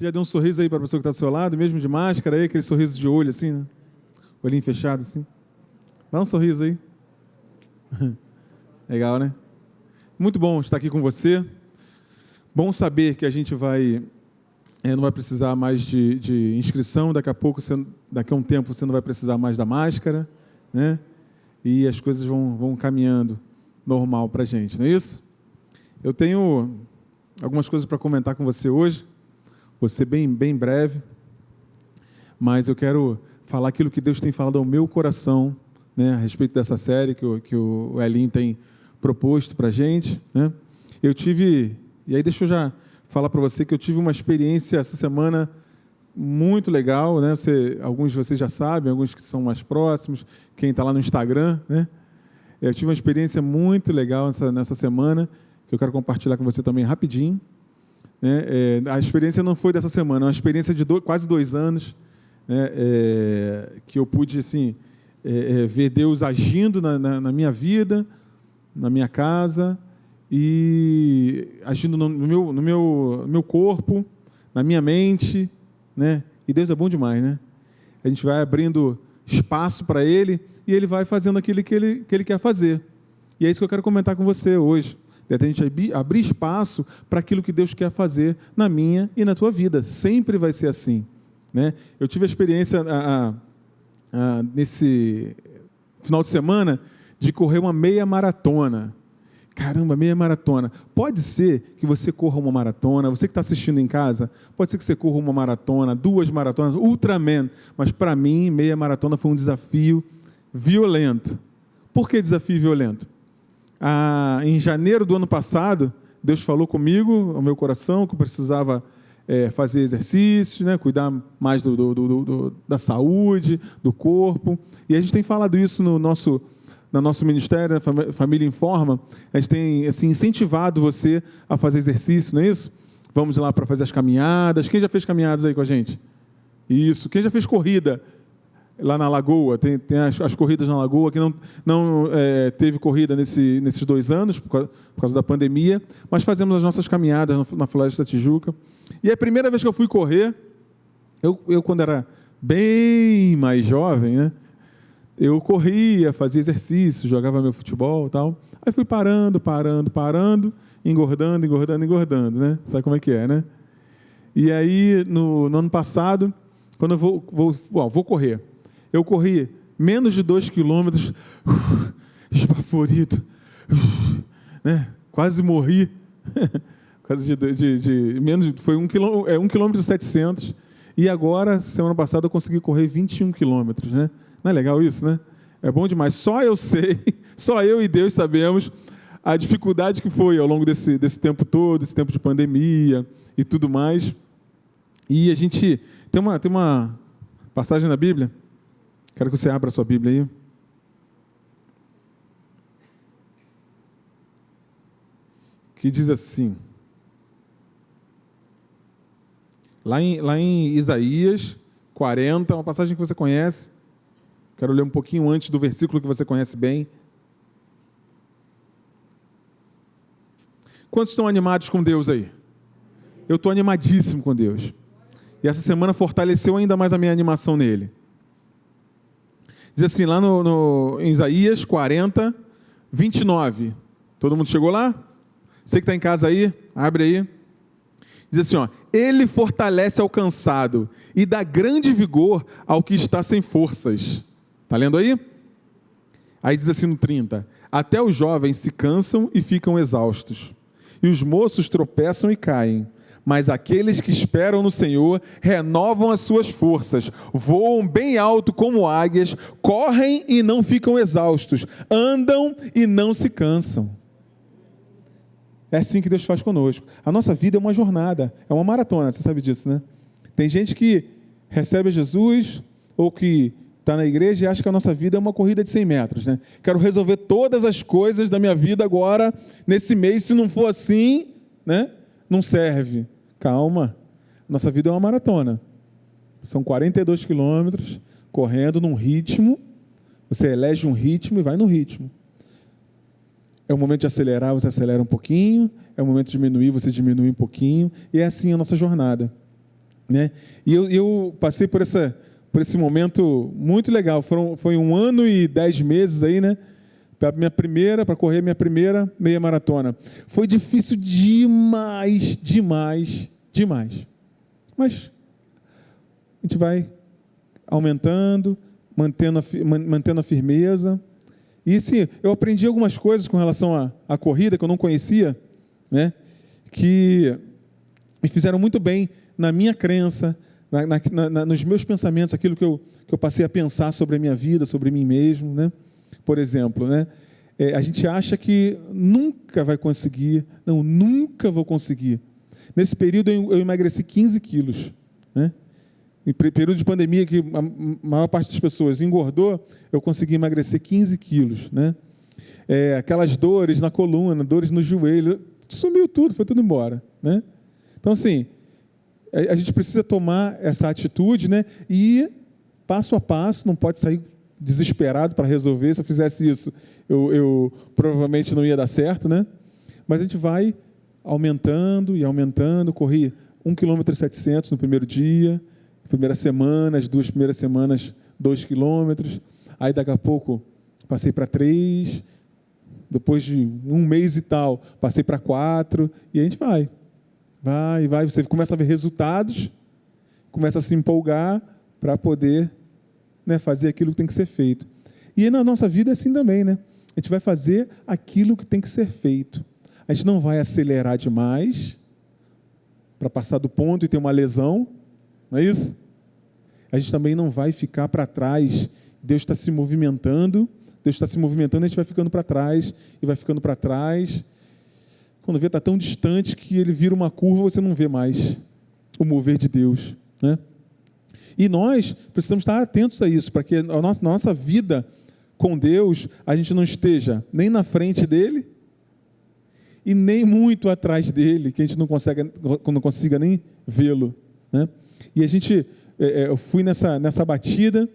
Você já deu um sorriso aí para a pessoa que está do seu lado, mesmo de máscara, aí, aquele sorriso de olho assim, né? Olhinho fechado assim. Dá um sorriso aí. Legal, né? Muito bom estar aqui com você. Bom saber que a gente não vai precisar mais de inscrição, daqui a um tempo você não vai precisar mais da máscara, né? E as coisas vão caminhando normal para a gente, não é isso? Eu tenho algumas coisas para comentar com você hoje, vou ser bem breve, mas eu quero falar aquilo que Deus tem falado ao meu coração, né, a respeito dessa série que o Elinho tem proposto para a gente, né? E aí deixa eu já falar para você que eu tive uma experiência essa semana muito legal, né? Alguns de vocês já sabem, alguns que são mais próximos, quem está lá no Instagram, né? Eu tive uma experiência muito legal nessa semana, que eu quero compartilhar com você também rapidinho, né? A experiência não foi dessa semana, é uma experiência de quase 2 anos, né? Que eu pude assim, ver Deus agindo na minha vida, na minha casa, e agindo no meu corpo, na minha mente, né? E Deus é bom demais, né? A gente vai abrindo espaço para Ele e Ele vai fazendo aquilo que Ele quer fazer. E é isso que eu quero comentar com você hoje. A gente abrir espaço para aquilo que Deus quer fazer na minha e na tua vida. Sempre vai ser assim, né? Eu tive a experiência nesse final de semana de correr uma meia maratona. Caramba, meia maratona. Pode ser que você corra uma maratona, você que está assistindo em casa, pode ser que você corra uma maratona, 2 maratonas, Ultraman, mas para mim, meia maratona foi um desafio violento. Por que desafio violento? Em janeiro do ano passado, Deus falou comigo, ao meu coração, que eu precisava fazer exercícios, né, cuidar mais da saúde, do corpo, e a gente tem falado isso no nosso ministério, né, Família Informa. A gente tem assim, incentivado você a fazer exercício, não é isso? Vamos lá para fazer as caminhadas. Quem já fez caminhadas aí com a gente? Isso. Quem já fez corrida lá na Lagoa? Tem as corridas na Lagoa, que não teve corrida nesses 2 anos, por causa da pandemia, mas fazemos as nossas caminhadas na Floresta da Tijuca. E a primeira vez que eu fui correr, eu quando era bem mais jovem, né? Eu corria, fazia exercício, jogava meu futebol e tal. Aí fui parando, engordando, né? Sabe como é que é, né? E aí, no ano passado, quando eu vou correr, eu corri menos de 2 quilômetros, esbaforido, né? Quase morri. Quase foi 1 quilômetro e 700. E agora, semana passada, eu consegui correr 21 quilômetros, né? Não é legal isso, né? É bom demais. Só eu sei, só eu e Deus sabemos a dificuldade que foi ao longo desse tempo todo, esse tempo de pandemia e tudo mais. E a gente tem uma passagem na Bíblia, quero que você abra a sua Bíblia aí. Que diz assim, lá em Isaías 40, uma passagem que você conhece. Quero ler um pouquinho antes do versículo que você conhece bem. Quantos estão animados com Deus aí? Eu estou animadíssimo com Deus. E essa semana fortaleceu ainda mais a minha animação nele. Diz assim, lá em Isaías 40, 29. Todo mundo chegou lá? Você que está em casa aí, abre aí. Diz assim, ó, Ele fortalece ao cansado e dá grande vigor ao que está sem forças. Está lendo aí? Aí diz assim no 30, até os jovens se cansam e ficam exaustos, e os moços tropeçam e caem, mas aqueles que esperam no Senhor renovam as suas forças, voam bem alto como águias, correm e não ficam exaustos, andam e não se cansam. É assim que Deus faz conosco. A nossa vida é uma jornada, é uma maratona, você sabe disso, né? Tem gente que recebe Jesus, ou que está na igreja e acha que a nossa vida é uma corrida de 100 metros, né? Quero resolver todas as coisas da minha vida agora, nesse mês, se não for assim, né? Não serve. Calma, nossa vida é uma maratona. São 42 quilômetros, correndo num ritmo, você elege um ritmo e vai no ritmo. É o momento de acelerar, você acelera um pouquinho, é o momento de diminuir, você diminui um pouquinho, e é assim a nossa jornada. né? E eu passei por esse momento muito legal. Foi 1 ano e 10 meses aí, né? Para correr minha primeira meia maratona. Foi difícil demais, demais, demais. Mas a gente vai aumentando, mantendo a firmeza. E sim, eu aprendi algumas coisas com relação à corrida que eu não conhecia, né? Que me fizeram muito bem na minha crença, nos meus pensamentos, aquilo que eu passei a pensar sobre a minha vida, sobre mim mesmo, né? Por exemplo, né? A gente acha que nunca vai conseguir, não, nunca vou conseguir. Nesse período eu emagreci 15 quilos, né? Em período de pandemia, que a maior parte das pessoas engordou, eu consegui emagrecer 15 quilos, né? Aquelas dores na coluna, dores no joelho, sumiu tudo, foi tudo embora, né? Então, assim, a gente precisa tomar essa atitude, né? E ir passo a passo, não pode sair desesperado para resolver. Se eu fizesse isso, eu provavelmente não ia dar certo, né? Mas a gente vai aumentando e aumentando. Corri 1,7 km no primeiro dia, primeira semana, as 2 primeiras semanas, 2 km. Aí, daqui a pouco, passei para 3. Depois de 1 mês e tal, passei para 4. E a gente vai. Você começa a ver resultados, começa a se empolgar para poder, né, fazer aquilo que tem que ser feito. E na nossa vida é assim também, né? A gente vai fazer aquilo que tem que ser feito. A gente não vai acelerar demais para passar do ponto e ter uma lesão, não é isso? A gente também não vai ficar para trás. Deus está se movimentando, a gente vai ficando para trás, e vai ficando para trás. Quando vê, está tão distante que ele vira uma curva, você não vê mais o mover de Deus, né? E nós precisamos estar atentos a isso, para que na nossa vida com Deus, a gente não esteja nem na frente dele e nem muito atrás dele, que a gente não consiga nem vê-lo, né? E eu fui nessa batida,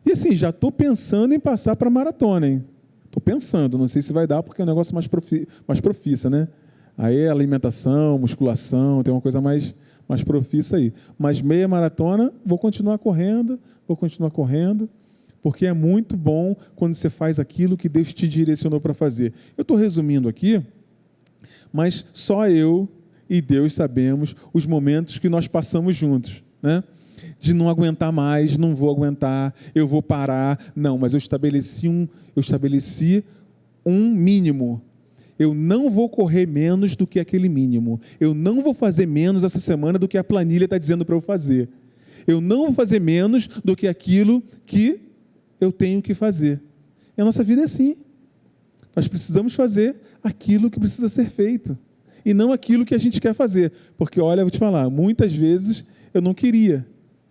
e assim, já estou pensando em passar para a maratona, hein? Estou pensando, não sei se vai dar, porque é um negócio mais profissa, né? Aí é alimentação, musculação, tem uma coisa mais profissa aí. Mas meia maratona, vou continuar correndo, porque é muito bom quando você faz aquilo que Deus te direcionou para fazer. Eu estou resumindo aqui, mas só eu e Deus sabemos os momentos que nós passamos juntos, né? De não aguentar mais, não vou aguentar, eu vou parar. Não, mas eu estabeleci um mínimo. Eu não vou correr menos do que aquele mínimo. Eu não vou fazer menos essa semana do que a planilha está dizendo para eu fazer. Eu não vou fazer menos do que aquilo que eu tenho que fazer. E a nossa vida é assim. Nós precisamos fazer aquilo que precisa ser feito. E não aquilo que a gente quer fazer. Porque, olha, eu vou te falar, muitas vezes eu não queria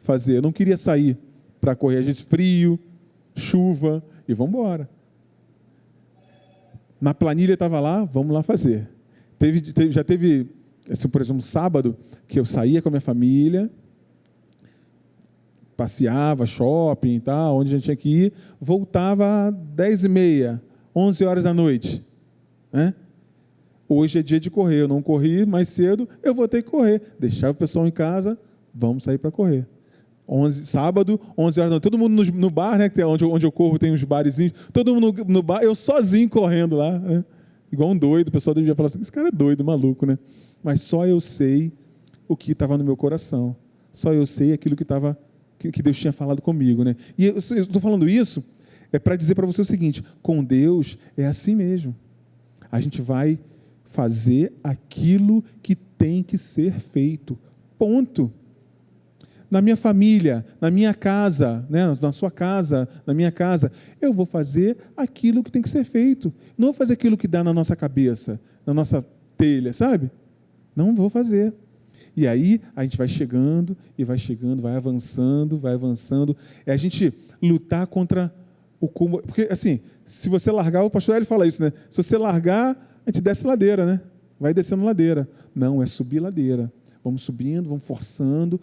fazer, eu não queria sair para correr. A gente, frio, chuva, e vamos embora. Na planilha estava lá, vamos lá fazer. Já teve, assim, por exemplo, sábado, que eu saía com a minha família, passeava, shopping e tal, onde a gente tinha que ir, voltava às 10h30, 11 horas da noite, né? Hoje é dia de correr, eu não corri mais cedo, eu vou ter que correr. Deixava o pessoal em casa, vamos sair para correr. Sábado, 11 horas da noite, todo mundo no bar, né, que é onde eu corro, tem uns barezinhos, todo mundo no bar, eu sozinho correndo lá, né? Igual um doido. O pessoal devia falar assim, esse cara é doido, maluco, né? Mas só eu sei o que estava no meu coração, só eu sei aquilo que Deus tinha falado comigo, né? E eu estou falando isso para dizer para você o seguinte: com Deus é assim mesmo. A gente vai fazer aquilo que tem que ser feito, ponto. Na minha família, na minha casa, né, na sua casa, na minha casa, eu vou fazer aquilo que tem que ser feito. Não vou fazer aquilo que dá na nossa cabeça, na nossa telha, sabe? Não vou fazer. E aí a gente vai chegando, vai avançando. É a gente lutar contra o cúmulo. Porque, assim, se você largar, o pastor Hélio fala isso, né? Se você largar, a gente desce ladeira, né? Vai descendo ladeira. Não, é subir ladeira. Vamos subindo, vamos forçando,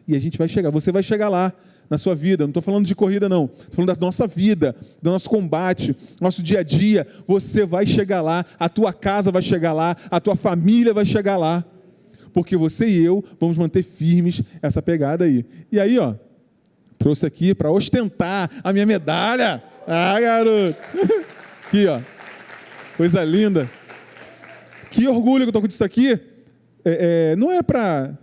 e a gente vai chegar. Você vai chegar lá, na sua vida. Não estou falando de corrida, não. Estou falando da nossa vida, do nosso combate, nosso dia a dia. Você vai chegar lá, a tua casa vai chegar lá, a tua família vai chegar lá. porque você e eu vamos manter firmes essa pegada aí. E aí, ó, trouxe aqui para ostentar a minha medalha. Ah, garoto! Aqui, ó, coisa linda. Que orgulho que eu estou com isso aqui. Não é para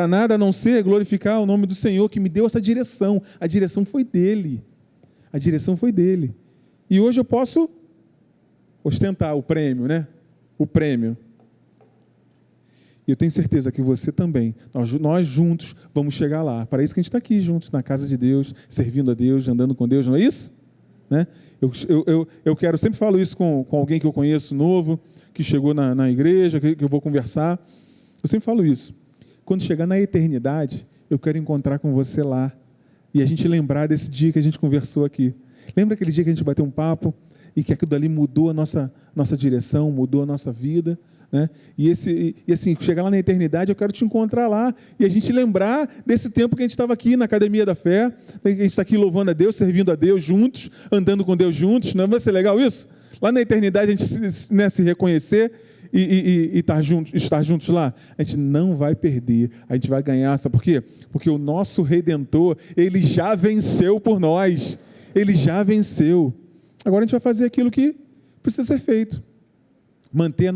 nada a não ser glorificar o nome do Senhor que me deu essa direção. A direção foi dele. A direção foi dele. E hoje eu posso ostentar o prêmio, né? O prêmio. E eu tenho certeza que você também, nós juntos vamos chegar lá. Para isso que a gente está aqui juntos, na casa de Deus, servindo a Deus, andando com Deus, não é isso? Né? Eu quero, sempre falo isso com alguém que eu conheço novo, que chegou na igreja, que eu vou conversar. Eu sempre falo isso. Quando chegar na eternidade, eu quero encontrar com você lá. E a gente lembrar desse dia que a gente conversou aqui. Lembra aquele dia que a gente bateu um papo e que aquilo dali mudou a nossa direção, mudou a nossa vida, né? E assim, chegar lá na eternidade, eu quero te encontrar lá e a gente lembrar desse tempo que a gente estava aqui na Academia da Fé, que a gente está aqui louvando a Deus, servindo a Deus juntos, andando com Deus juntos. Não vai ser legal isso? Lá na eternidade a gente se reconhecer e estar juntos lá. A gente não vai perder, a gente vai ganhar. Sabe por quê? Porque o nosso Redentor, ele já venceu por nós. Ele já venceu. Agora a gente vai fazer aquilo que precisa ser feito. Manter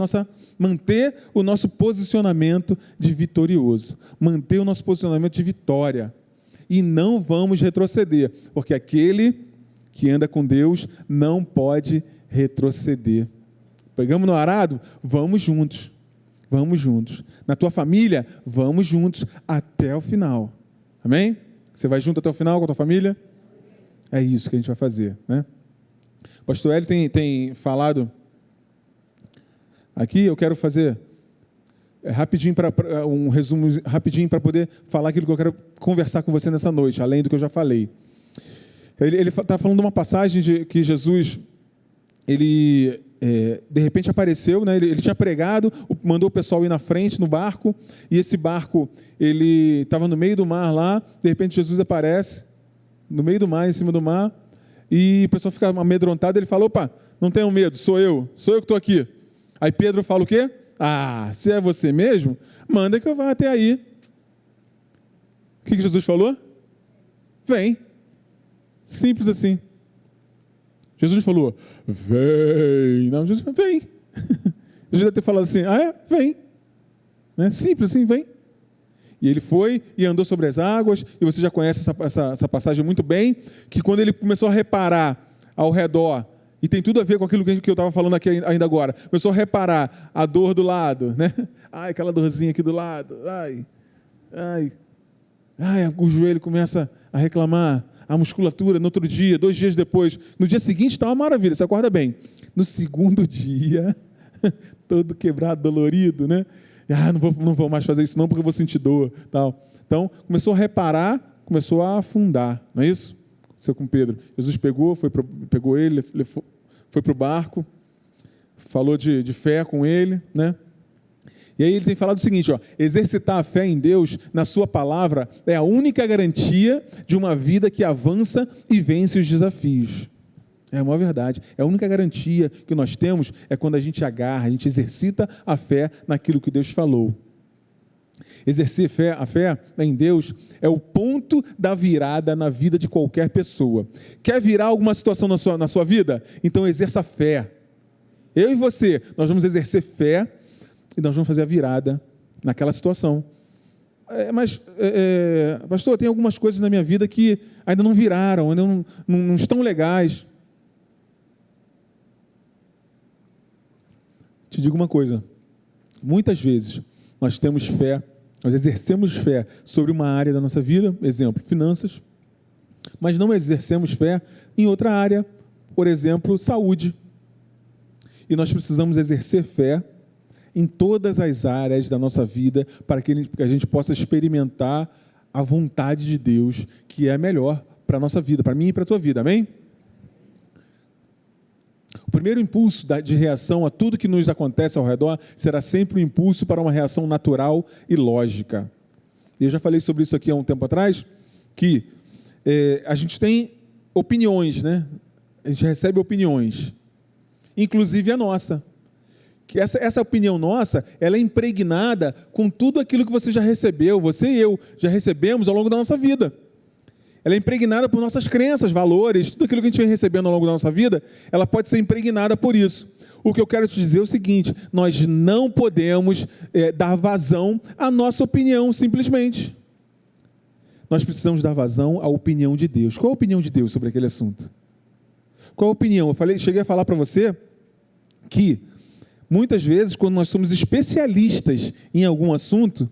o nosso posicionamento de vitorioso. Manter o nosso posicionamento de vitória. E não vamos retroceder, porque aquele que anda com Deus não pode retroceder. Pegamos no arado? Vamos juntos. Vamos juntos. Na tua família? Vamos juntos até o final. Amém? Você vai junto até o final com a tua família? É isso que a gente vai fazer, né? O pastor Hélio tem falado aqui, eu quero fazer rapidinho um resumo rapidinho para poder falar aquilo que eu quero conversar com você nessa noite, além do que eu já falei. Ele está falando de uma passagem de que Jesus, de repente apareceu, né? Ele tinha pregado, mandou o pessoal ir na frente no barco, e esse barco, ele estava no meio do mar lá, de repente Jesus aparece, no meio do mar, em cima do mar, e o pessoal fica amedrontado, ele fala, opa, não tenham medo, sou eu que estou aqui. Aí Pedro fala o quê? Ah, se é você mesmo, manda que eu vá até aí. O que Jesus falou? Vem. Simples assim. Jesus falou, vem. Não, Jesus falou, vem. Jesus deve ter falado assim, vem. Né? Simples assim, vem. E ele foi e andou sobre as águas, e você já conhece essa passagem muito bem, que quando ele começou a reparar ao redor, e tem tudo a ver com aquilo que eu estava falando aqui ainda agora, começou a reparar a dor do lado, né? Ai, aquela dorzinha aqui do lado, ai, o joelho começa a reclamar, a musculatura, no outro dia, 2 dias depois, no dia seguinte está uma maravilha, você acorda bem. No segundo dia, todo quebrado, dolorido, né? Não vou mais fazer isso não, porque eu vou sentir dor, tal. Então, começou a reparar, começou a afundar, não é isso? Seu com Pedro. Jesus pegou ele, foi para o barco, falou de fé com ele, né? E aí ele tem falado o seguinte, exercitar a fé em Deus, na sua palavra, é a única garantia de uma vida que avança e vence os desafios. É uma verdade. É a única garantia que nós temos é quando a gente agarra, a gente exercita a fé naquilo que Deus falou. Exercer a fé em Deus é o ponto da virada na vida de qualquer pessoa. Quer virar alguma situação na sua vida? Então exerça a fé. Eu e você, nós vamos exercer fé e nós vamos fazer a virada naquela situação. Pastor, tem algumas coisas na minha vida que ainda não viraram, ainda não estão legais. Te digo uma coisa, muitas vezes nós temos fé, nós exercemos fé sobre uma área da nossa vida, exemplo, finanças, mas não exercemos fé em outra área, por exemplo, saúde. E nós precisamos exercer fé em todas as áreas da nossa vida para que a gente possa experimentar a vontade de Deus, que é a melhor para a nossa vida, para mim e para a tua vida, amém? O primeiro impulso de reação a tudo que nos acontece ao redor será sempre um impulso para uma reação natural e lógica. Eu já falei sobre isso aqui há um tempo atrás, que a gente tem opiniões, né? A gente recebe opiniões, inclusive a nossa, que essa opinião nossa, ela é impregnada com tudo aquilo que você já recebeu, você e eu já recebemos ao longo da nossa vida. Ela é impregnada por nossas crenças, valores, tudo aquilo que a gente vem recebendo ao longo da nossa vida, ela pode ser impregnada por isso. O que eu quero te dizer é o seguinte: nós não podemos dar vazão à nossa opinião, simplesmente. Nós precisamos dar vazão à opinião de Deus. Qual a opinião de Deus sobre aquele assunto? Qual a opinião? Cheguei a falar para você que, muitas vezes, quando nós somos especialistas em algum assunto,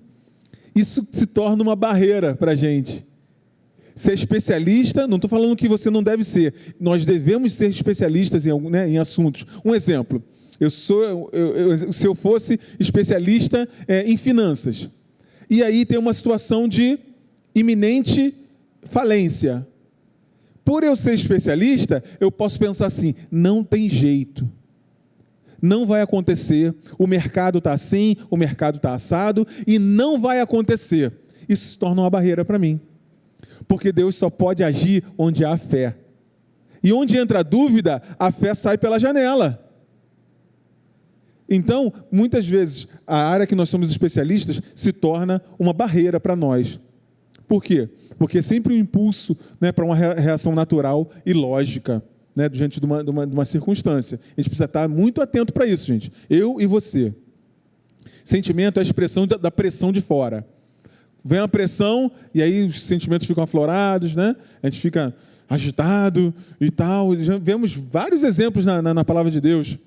isso se torna uma barreira para a gente. Ser especialista, não estou falando que você não deve ser, nós devemos ser especialistas em assuntos. Um exemplo, se eu fosse especialista em finanças, e aí tem uma situação de iminente falência. Por eu ser especialista, eu posso pensar assim: não tem jeito, não vai acontecer, o mercado está assim, o mercado está assado, e não vai acontecer. Isso se torna uma barreira para mim. Porque Deus só pode agir onde há fé. E onde entra a dúvida, a fé sai pela janela. Então, muitas vezes, a área que nós somos especialistas se torna uma barreira para nós. Por quê? Porque é sempre um impulso, para uma reação natural e lógica, diante de uma circunstância. A gente precisa estar muito atento para isso, gente. Eu e você. Sentimento é a expressão da pressão de fora. Vem a pressão e aí os sentimentos ficam aflorados, A gente fica agitado e tal. Já vemos vários exemplos na palavra de Deus.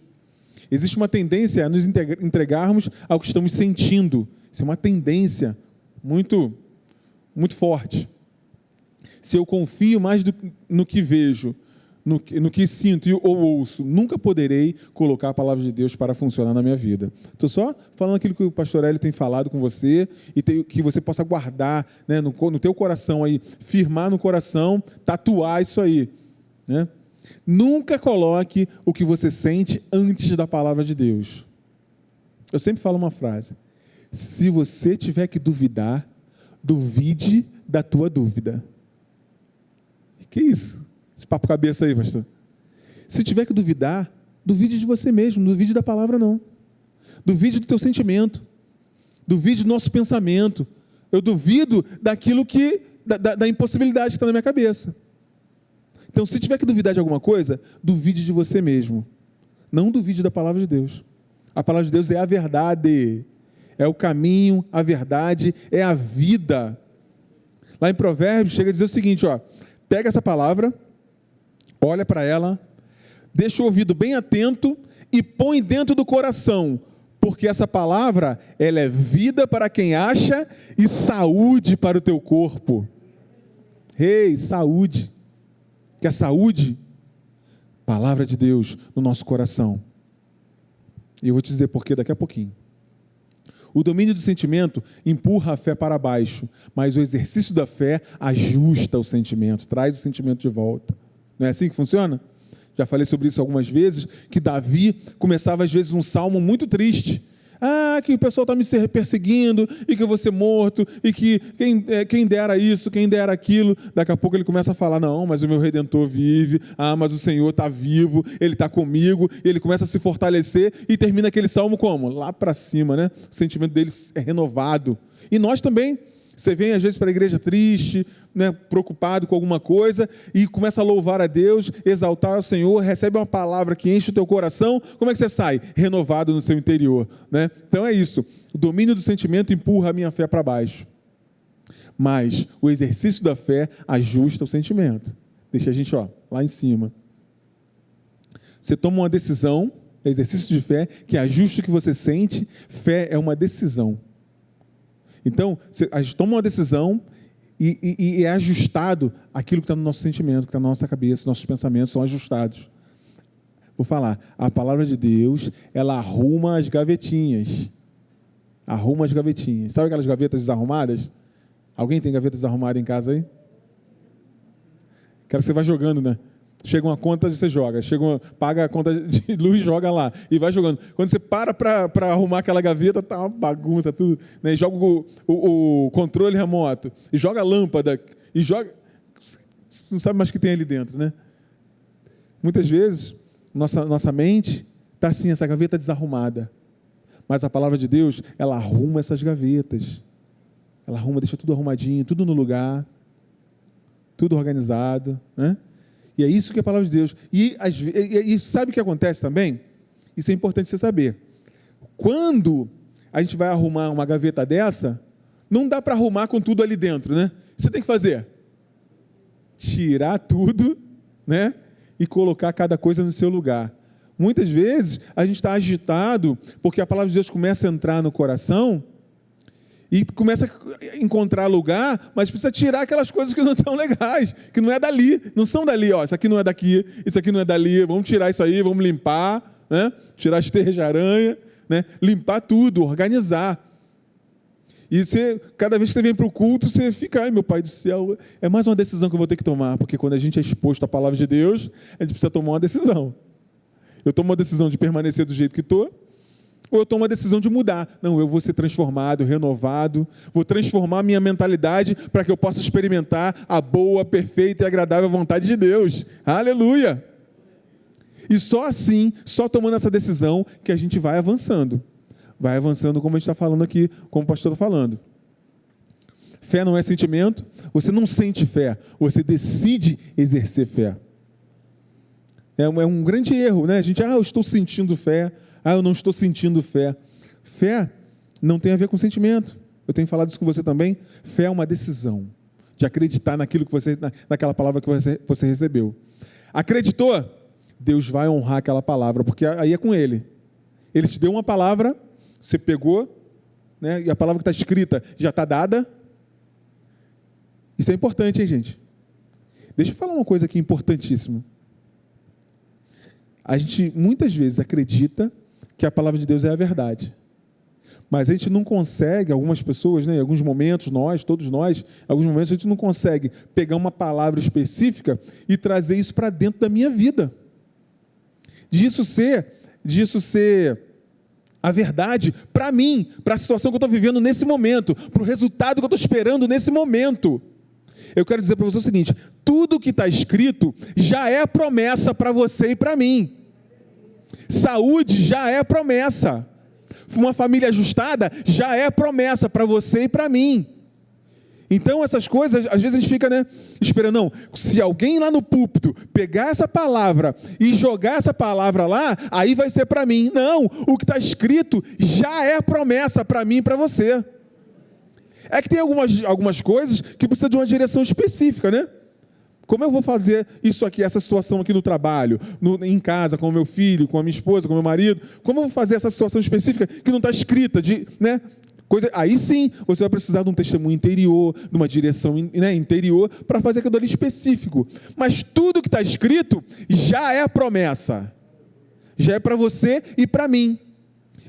Existe uma tendência a nos entregarmos ao que estamos sentindo. Isso é uma tendência muito, muito forte. Se eu confio mais no que vejo, no que sinto ou ouço, nunca poderei colocar a palavra de Deus para funcionar na minha vida. Estou só falando aquilo que o pastor Hélio tem falado com você e que você possa guardar no teu coração aí, firmar no coração, tatuar isso aí. Nunca coloque o que você sente antes da palavra de Deus. Eu sempre falo uma frase: se você tiver que duvidar, duvide da tua dúvida. Que isso? Esse papo cabeça aí, pastor. Se tiver que duvidar, duvide de você mesmo, não duvide da palavra, não. Duvide do teu sentimento. Duvide do nosso pensamento. Eu duvido daquilo da impossibilidade que está na minha cabeça. Então, se tiver que duvidar de alguma coisa, duvide de você mesmo. Não duvide da palavra de Deus. A palavra de Deus é a verdade. É o caminho, a verdade, é a vida. Lá em Provérbios, chega a dizer o seguinte, pega essa palavra, olha para ela, deixa o ouvido bem atento e põe dentro do coração, porque essa palavra, ela é vida para quem acha e saúde para o teu corpo. Saúde. Quer saúde? Palavra de Deus no nosso coração. E eu vou te dizer por quê daqui a pouquinho. O domínio do sentimento empurra a fé para baixo, mas o exercício da fé ajusta o sentimento, traz o sentimento de volta. Não é assim que funciona? Já falei sobre isso algumas vezes, que Davi começava às vezes um salmo muito triste. Que o pessoal está me perseguindo, e que eu vou ser morto, e que quem dera isso, quem dera aquilo. Daqui a pouco ele começa a falar: não, mas o meu Redentor vive, mas o Senhor está vivo, Ele está comigo. Ele começa a se fortalecer e termina aquele salmo como? Lá para cima, O sentimento dele é renovado. E nós também. Você vem às vezes para a igreja triste, preocupado com alguma coisa, e começa a louvar a Deus, exaltar o Senhor, recebe uma palavra que enche o teu coração. Como é que você sai? Renovado no seu interior. Então é isso. O domínio do sentimento empurra a minha fé para baixo. Mas o exercício da fé ajusta o sentimento. Deixa a gente lá em cima. Você toma uma decisão, exercício de fé, que ajusta o que você sente. Fé é uma decisão. Então, a gente toma uma decisão e é ajustado aquilo que está no nosso sentimento, que está na nossa cabeça, nossos pensamentos são ajustados. Vou falar, a palavra de Deus, ela arruma as gavetinhas. Arruma as gavetinhas. Sabe aquelas gavetas desarrumadas? Alguém tem gaveta desarrumada em casa aí? Quero que você vá jogando, Chega uma conta, você joga. Paga a conta de luz, joga lá. E vai jogando. Quando você para arrumar aquela gaveta, tá uma bagunça, tudo. E joga o controle remoto. E joga a lâmpada. E joga... Você não sabe mais o que tem ali dentro, Muitas vezes, nossa mente está assim, essa gaveta desarrumada. Mas a palavra de Deus, ela arruma essas gavetas. Ela arruma, deixa tudo arrumadinho, tudo no lugar, tudo organizado, né? E é isso que é a palavra de Deus. E sabe o que acontece também? Isso é importante você saber. Quando a gente vai arrumar uma gaveta dessa, não dá para arrumar com tudo ali dentro, né? Você tem que fazer? Tirar tudo, né? E colocar cada coisa no seu lugar. Muitas vezes a gente está agitado porque a palavra de Deus começa a entrar no coração e começa a encontrar lugar, mas precisa tirar aquelas coisas que não estão legais, que não é dali, não são dali, ó, isso aqui não é daqui, isso aqui não é dali, vamos tirar isso aí, vamos limpar, né? Tirar as teias de aranha, né? Limpar tudo, organizar. E cada vez que você vem para o culto, você fica, ai meu Pai do céu, é mais uma decisão que eu vou ter que tomar, porque quando a gente é exposto à palavra de Deus, a gente precisa tomar uma decisão. Eu tomo uma decisão de permanecer do jeito que estou, ou eu tomo uma decisão de mudar. Não, eu vou ser transformado, renovado, vou transformar a minha mentalidade para que eu possa experimentar a boa, perfeita e agradável vontade de Deus. Aleluia! E só assim, só tomando essa decisão, que a gente vai avançando. Vai avançando como a gente está falando aqui, como o pastor está falando. Fé não é sentimento, você não sente fé, você decide exercer fé. É um grande erro, né? A gente, eu estou sentindo fé, eu não estou sentindo fé. Fé não tem a ver com sentimento. Eu tenho falado isso com você também. Fé é uma decisão de acreditar naquilo que naquela palavra que você recebeu. Acreditou? Deus vai honrar aquela palavra, porque aí é com Ele. Ele te deu uma palavra, você pegou, né? E a palavra que está escrita já está dada. Isso é importante, hein, gente? Deixa eu falar uma coisa aqui importantíssima. A gente muitas vezes acredita que a palavra de Deus é a verdade. Mas a gente não consegue, algumas pessoas, né, em alguns momentos, todos nós, em alguns momentos a gente não consegue pegar uma palavra específica e trazer isso para dentro da minha vida. Disso ser a verdade para mim, para a situação que eu estou vivendo nesse momento, para o resultado que eu estou esperando nesse momento. Eu quero dizer para você o seguinte: tudo que está escrito já é promessa para você e para mim. Saúde já é promessa. Uma família ajustada já é promessa para você e para mim. Então essas coisas, às vezes a gente fica, né, esperando, não, se alguém lá no púlpito pegar essa palavra e jogar essa palavra lá, aí vai ser para mim. Não, o que está escrito já é promessa para mim e para você. É que tem algumas coisas que precisam de uma direção específica, né? Como eu vou fazer isso aqui, essa situação aqui no trabalho, em casa, com o meu filho, com a minha esposa, com o meu marido? Como eu vou fazer essa situação específica que não está escrita, né? Aí sim, você vai precisar de um testemunho interior, de uma direção, né, interior, para fazer aquilo ali específico. Mas tudo que está escrito já é promessa. Já é para você e para mim.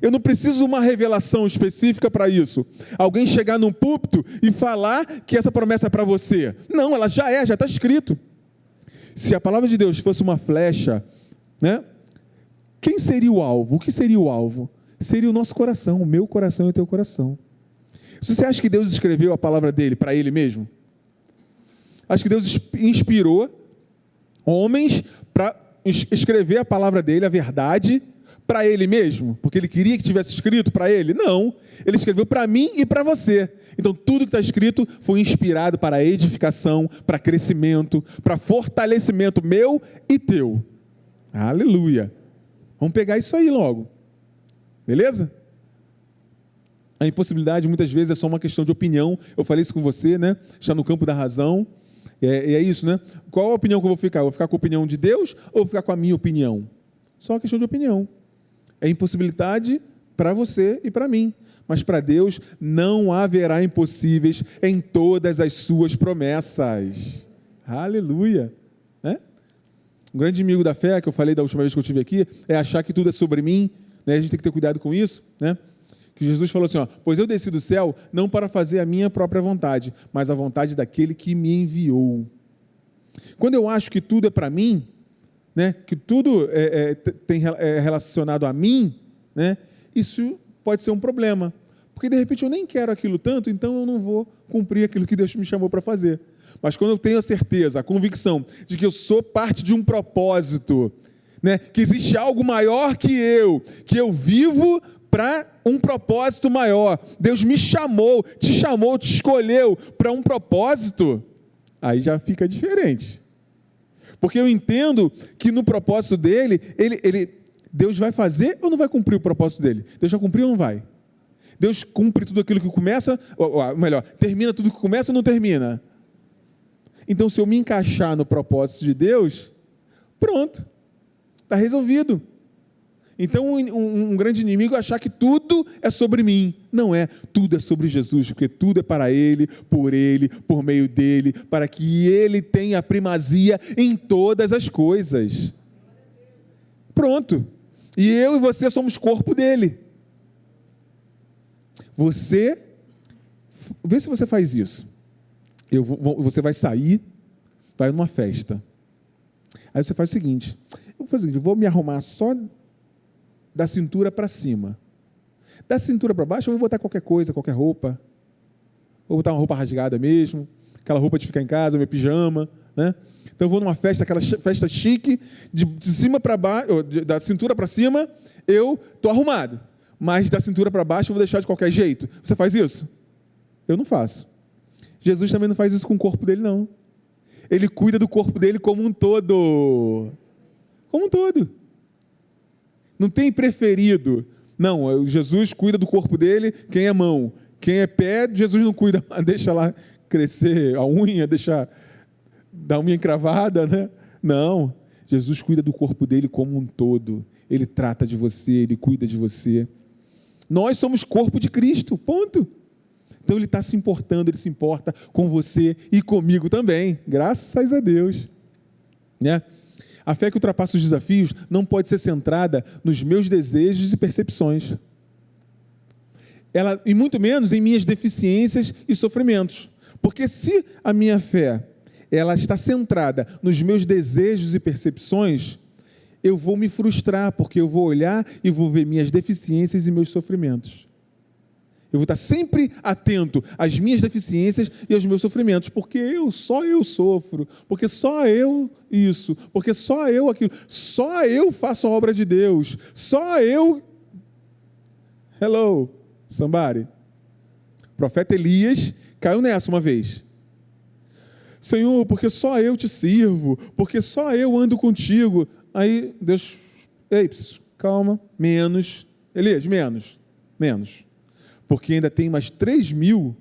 Eu não preciso de uma revelação específica para isso. Alguém chegar num púlpito e falar que essa promessa é para você. Não, ela já está escrito. Se a palavra de Deus fosse uma flecha, né? Quem seria o alvo? O que seria o alvo? Seria o nosso coração, o meu coração e o teu coração. Você acha que Deus escreveu a palavra dele para ele mesmo? Acho que Deus inspirou homens para escrever a palavra dele, a verdade, para ele mesmo? Porque ele queria que tivesse escrito para ele? Não. Ele escreveu para mim e para você. Então, tudo que está escrito foi inspirado para edificação, para crescimento, para fortalecimento meu e teu. Aleluia. Vamos pegar isso aí logo. Beleza? A impossibilidade muitas vezes é só uma questão de opinião. Eu falei isso com você, né? Está no campo da razão. É isso, né? Qual a opinião que eu vou ficar? Eu vou ficar com a opinião de Deus ou vou ficar com a minha opinião? Só uma questão de opinião. É impossibilidade para você e para mim. Mas para Deus não haverá impossíveis em todas as suas promessas. Aleluia! Né? Um grande inimigo da fé, que eu falei da última vez que eu estive aqui, é achar que tudo é sobre mim. Né? A gente tem que ter cuidado com isso, né? Que Jesus falou assim, pois eu desci do céu não para fazer a minha própria vontade, mas a vontade daquele que me enviou. Quando eu acho que tudo é para mim, né? Que tudo é relacionado a mim, né? Isso pode ser um problema, porque de repente eu nem quero aquilo tanto, então eu não vou cumprir aquilo que Deus me chamou para fazer. Mas quando eu tenho a certeza, a convicção de que eu sou parte de um propósito, né, que existe algo maior que eu vivo para um propósito maior. Deus me chamou, te escolheu para um propósito. Aí já fica diferente. Porque eu entendo que no propósito dele, Deus vai fazer ou não vai cumprir o propósito dele? Deus vai cumprir ou não vai? Deus cumpre tudo aquilo que começa, ou melhor, termina tudo que começa ou não termina? Então, se eu me encaixar no propósito de Deus, pronto, está resolvido. Então, um grande inimigo é achar que tudo é sobre mim. Não é. Tudo é sobre Jesus, porque tudo é para Ele, por meio dEle, para que Ele tenha a primazia em todas as coisas. Pronto. E eu e você somos corpo dEle. Vê se você faz isso. Você vai sair, vai numa festa. Aí você faz o seguinte, eu vou me arrumar só da cintura para cima. Da cintura para baixo eu vou botar qualquer coisa, qualquer roupa. Vou botar uma roupa rasgada mesmo, aquela roupa de ficar em casa, meu pijama, né? Então eu vou numa festa, aquela festa chique, de cima para baixo, da cintura para cima, eu estou arrumado. Mas da cintura para baixo eu vou deixar de qualquer jeito. Você faz isso? Eu não faço. Jesus também não faz isso com o corpo dele, não. Ele cuida do corpo dele como um todo. Como um todo. Não tem preferido. Não, Jesus cuida do corpo dele, quem é mão. Quem é pé, Jesus não cuida, deixa lá crescer a unha, deixa dar unha encravada, né? Não, Jesus cuida do corpo dele como um todo. Ele trata de você, ele cuida de você. Nós somos corpo de Cristo, ponto. Então ele está se importando, ele se importa com você e comigo também, graças a Deus. Né? A fé que ultrapassa os desafios não pode ser centrada nos meus desejos e percepções. E muito menos em minhas deficiências e sofrimentos. Porque se a minha fé ela está centrada nos meus desejos e percepções, eu vou me frustrar, porque eu vou olhar e vou ver minhas deficiências e meus sofrimentos. Eu vou estar sempre atento às minhas deficiências e aos meus sofrimentos, porque só eu sofro, porque só eu isso, porque só eu aquilo, só eu faço a obra de Deus, só eu... Hello, somebody. O profeta Elias caiu nessa uma vez. Senhor, porque só eu te sirvo, porque só eu ando contigo. Aí Deus, ei, calma, menos. Elias, menos. Porque ainda tem mais 7 mil,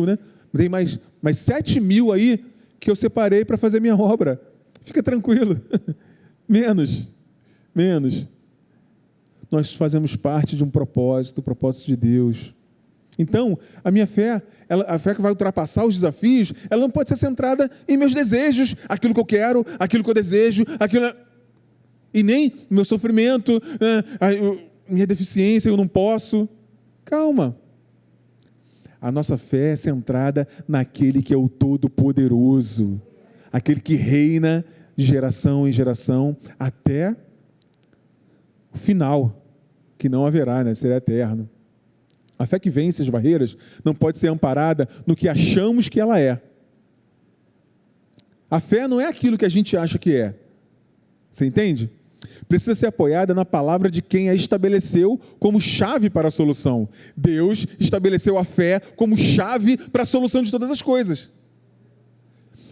né? Tem mais 7 mil aí que eu separei para fazer minha obra. Fica tranquilo. menos. Nós fazemos parte de um propósito, o propósito de Deus. Então, a minha fé, a fé que vai ultrapassar os desafios, ela não pode ser centrada em meus desejos, aquilo que eu quero, aquilo que eu desejo, e nem meu sofrimento, minha deficiência, eu não posso. Calma. A nossa fé é centrada naquele que é o Todo-Poderoso, aquele que reina de geração em geração até o final, que não haverá, né? Será eterno. A fé que vence as barreiras não pode ser amparada no que achamos que ela é. A fé não é aquilo que a gente acha que é. Você entende? Precisa ser apoiada na palavra de quem a estabeleceu como chave para a solução. Deus estabeleceu a fé como chave para a solução de todas as coisas.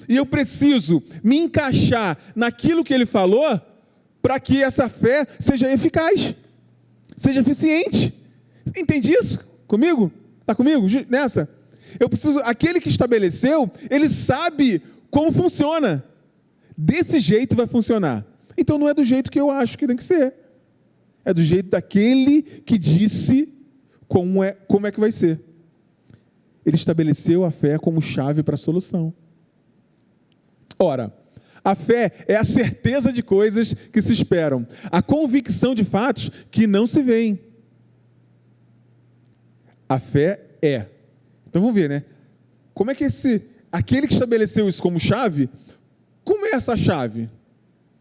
E eu preciso me encaixar naquilo que Ele falou para que essa fé seja eficaz, seja eficiente. Entende isso? Comigo? Está comigo nessa? Eu preciso, aquele que estabeleceu, Ele sabe como funciona. Desse jeito vai funcionar. Então não é do jeito que eu acho que tem que ser. É do jeito daquele que disse como é que vai ser. Ele estabeleceu a fé como chave para a solução. Ora, a fé é a certeza de coisas que se esperam, a convicção de fatos que não se veem. A fé é. Então vamos ver, né? Como é que aquele que estabeleceu isso como chave, como é essa chave?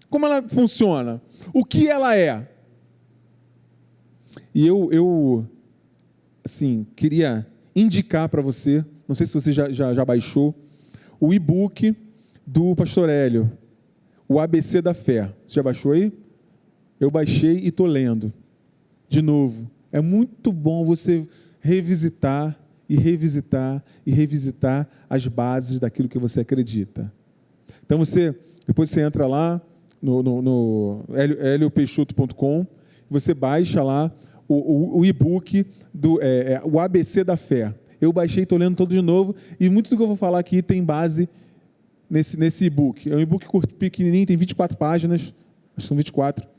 Como ela funciona? O que ela é? E eu assim, queria indicar para você, não sei se você já baixou, o e-book do Pastor Hélio, o ABC da Fé. Você já baixou aí? Eu baixei e estou lendo. De novo. É muito bom você revisitar e revisitar e revisitar as bases daquilo que você acredita. Então, depois você entra lá no heliopeixoto.com, você baixa lá o e-book do o ABC da Fé. Eu baixei, estou lendo todo de novo, e muito do que eu vou falar aqui tem base nesse e-book. É um e-book curto, pequenininho, tem 24 páginas, acho que são 24.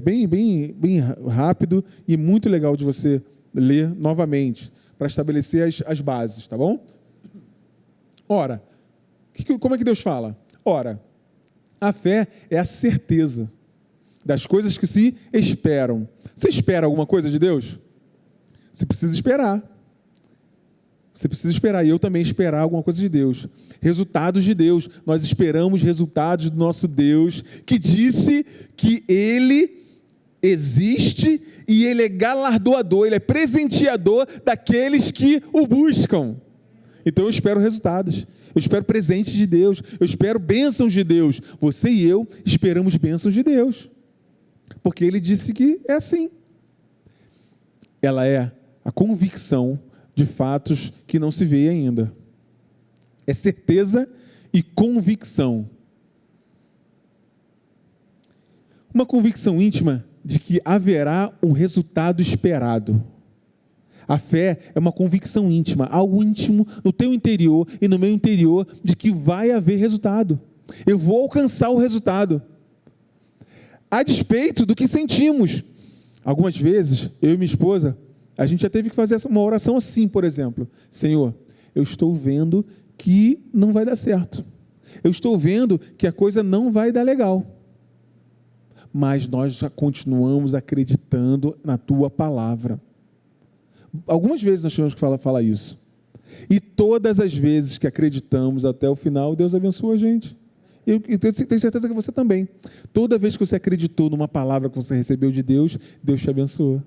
Bem rápido e muito legal de você ler novamente, para estabelecer as bases, tá bom? Ora, como é que Deus fala? Ora, a fé é a certeza das coisas que se esperam. Você espera alguma coisa de Deus? Você precisa esperar. Você precisa esperar, e eu também esperar alguma coisa de Deus. Resultados de Deus. Nós esperamos resultados do nosso Deus, que disse que Ele existe e Ele é galardoador, Ele é presenteador daqueles que o buscam. Então eu espero resultados, eu espero presentes de Deus, eu espero bênçãos de Deus. Você e eu esperamos bênçãos de Deus, porque Ele disse que é assim. Ela é a convicção de fatos que não se vê ainda. É certeza e convicção. Uma convicção íntima de que haverá um resultado esperado. A fé é uma convicção íntima, algo íntimo no teu interior e no meu interior, de que vai haver resultado. Eu vou alcançar o resultado. A despeito do que sentimos. Algumas vezes, eu e minha esposa, a gente já teve que fazer uma oração assim, por exemplo. Senhor, eu estou vendo que não vai dar certo. Eu estou vendo que a coisa não vai dar legal. Mas nós já continuamos acreditando na Tua palavra. Algumas vezes nós tivemos que falar isso. E todas as vezes que acreditamos até o final, Deus abençoa a gente. Eu tenho certeza que você também. Toda vez que você acreditou numa palavra que você recebeu de Deus, Deus te abençoa.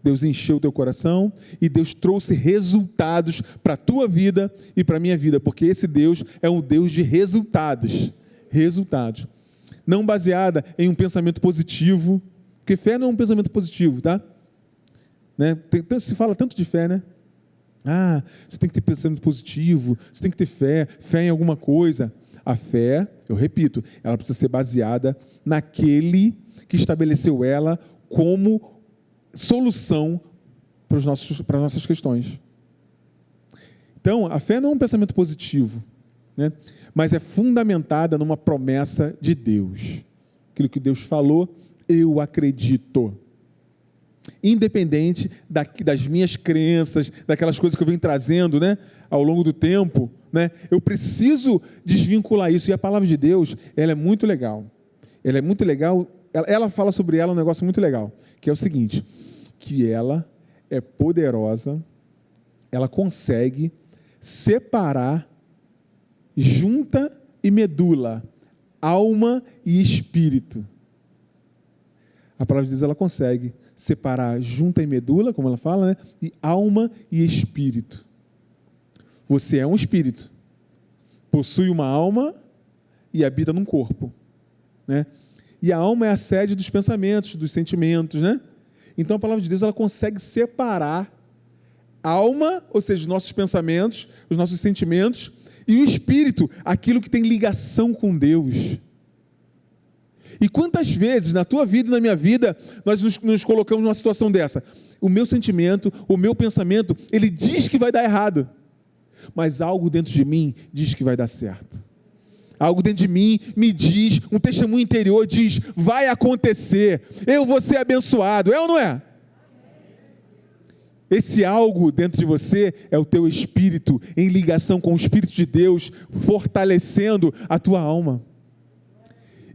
Deus encheu o teu coração e Deus trouxe resultados para a tua vida e para a minha vida, porque esse Deus é um Deus de resultados. Resultados. Não baseada em um pensamento positivo, porque fé não é um pensamento positivo, tá? Né? Se fala tanto de fé, né? Você tem que ter pensamento positivo, você tem que ter fé em alguma coisa. A fé, eu repito, ela precisa ser baseada naquele que estabeleceu ela como solução para as nossas questões. Então, a fé não é um pensamento positivo, né? Mas é fundamentada numa promessa de Deus. Aquilo que Deus falou, eu acredito. Independente das minhas crenças, daquelas coisas que eu venho trazendo, né, ao longo do tempo, né, eu preciso desvincular isso. E a palavra de Deus, ela é muito legal. Ela é muito legal. Ela fala sobre ela um negócio muito legal, que é o seguinte, que ela é poderosa, ela consegue separar junta e medula, alma e espírito. A palavra de Deus, ela consegue separar junta e medula, como ela fala, né? E alma e espírito. Você é um espírito, possui uma alma e habita num corpo, né? E a alma é a sede dos pensamentos, dos sentimentos, né? Então a palavra de Deus, ela consegue separar a alma, ou seja, os nossos pensamentos, os nossos sentimentos, e o espírito, aquilo que tem ligação com Deus. E quantas vezes na tua vida e na minha vida nós nos colocamos numa situação dessa? O meu sentimento, o meu pensamento, ele diz que vai dar errado, mas algo dentro de mim diz que vai dar certo. Algo dentro de mim me diz, um testemunho interior diz, vai acontecer, eu vou ser abençoado, é ou não é? Esse algo dentro de você é o teu espírito, em ligação com o Espírito de Deus, fortalecendo a tua alma.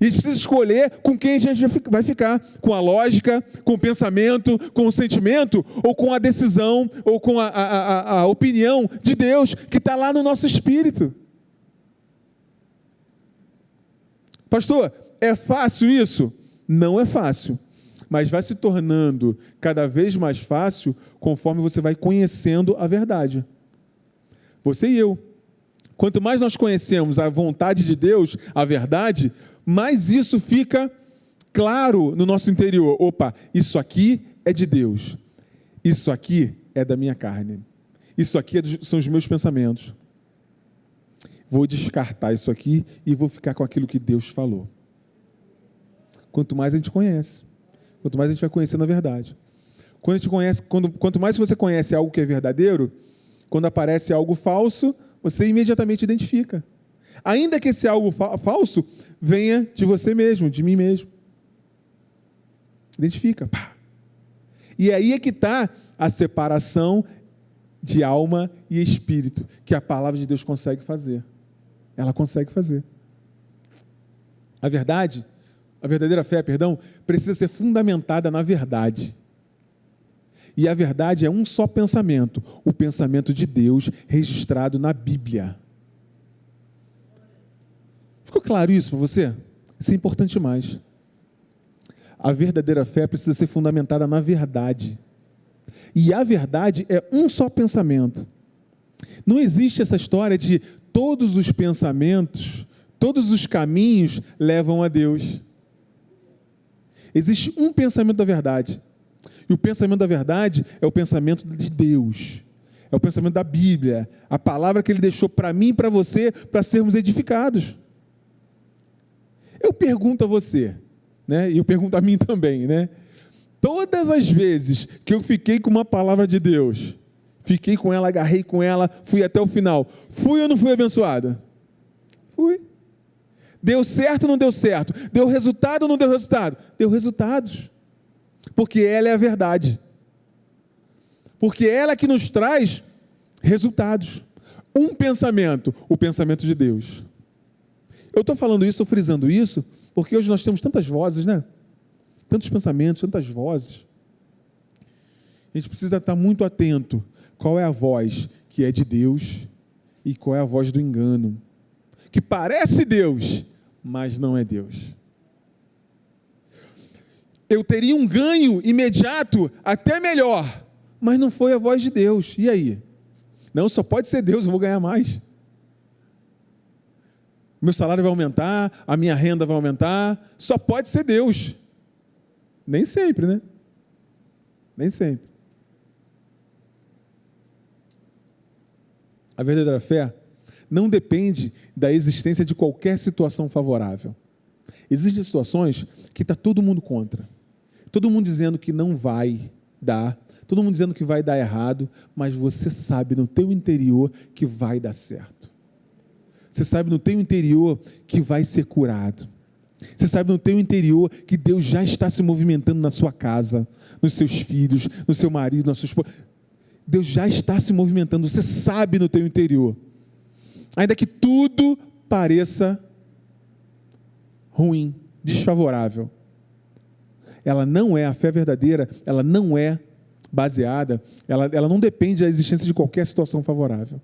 E a gente precisa escolher com quem a gente vai ficar, com a lógica, com o pensamento, com o sentimento, ou com a decisão, ou com a opinião de Deus, que está lá no nosso espírito. Pastor, é fácil isso? Não é fácil, mas vai se tornando cada vez mais fácil conforme você vai conhecendo a verdade. Você e eu. Quanto mais nós conhecemos a vontade de Deus, a verdade, mais isso fica claro no nosso interior. Opa, isso aqui é de Deus. Isso aqui é da minha carne. Isso aqui são os meus pensamentos. Vou descartar isso aqui e vou ficar com aquilo que Deus falou. Quanto mais a gente conhece, quanto mais a gente vai conhecendo a verdade. Quanto mais você conhece algo que é verdadeiro, quando aparece algo falso, você imediatamente identifica. Ainda que esse algo falso venha de você mesmo, de mim mesmo. Identifica. Pá. E aí é que está a separação de alma e espírito, que a palavra de Deus consegue fazer. Ela consegue fazer. A verdadeira fé, precisa ser fundamentada na verdade. E a verdade é um só pensamento, o pensamento de Deus registrado na Bíblia. Ficou claro isso para você? Isso é importante demais. A verdadeira fé precisa ser fundamentada na verdade. E a verdade é um só pensamento. Não existe essa história de todos os pensamentos, todos os caminhos levam a Deus. Existe um pensamento da verdade. E o pensamento da verdade é o pensamento de Deus. É o pensamento da Bíblia. A palavra que Ele deixou para mim e para você, para sermos edificados. Eu pergunto a você, né? E eu pergunto a mim também, né? Todas as vezes que eu fiquei com uma palavra de Deus, fiquei com ela, agarrei com ela, fui até o final, fui ou não fui abençoado? Fui. Deu certo ou não deu certo? Deu resultado ou não deu resultado? Deu resultados. Porque ela é a verdade. Porque ela é que nos traz resultados. Um pensamento, o pensamento de Deus. Eu estou falando isso, estou frisando isso, porque hoje nós temos tantas vozes, né? Tantos pensamentos, tantas vozes. A gente precisa estar muito atento. Qual é a voz que é de Deus e qual é a voz do engano? Que parece Deus, mas não é Deus. Eu teria um ganho imediato, até melhor, mas não foi a voz de Deus. E aí? Não, só pode ser Deus, eu vou ganhar mais. Meu salário vai aumentar, a minha renda vai aumentar, só pode ser Deus. Nem sempre, né? Nem sempre. A verdadeira fé não depende da existência de qualquer situação favorável. Existem situações que está todo mundo contra. Todo mundo dizendo que não vai dar, todo mundo dizendo que vai dar errado, mas você sabe no teu interior que vai dar certo. Você sabe no teu interior que vai ser curado. Você sabe no teu interior que Deus já está se movimentando na sua casa, nos seus filhos, no seu marido, na sua esposa. Deus já está se movimentando, você sabe no teu interior. Ainda que tudo pareça ruim, desfavorável. Ela não é, a fé verdadeira, ela não é baseada, ela não depende da existência de qualquer situação favorável.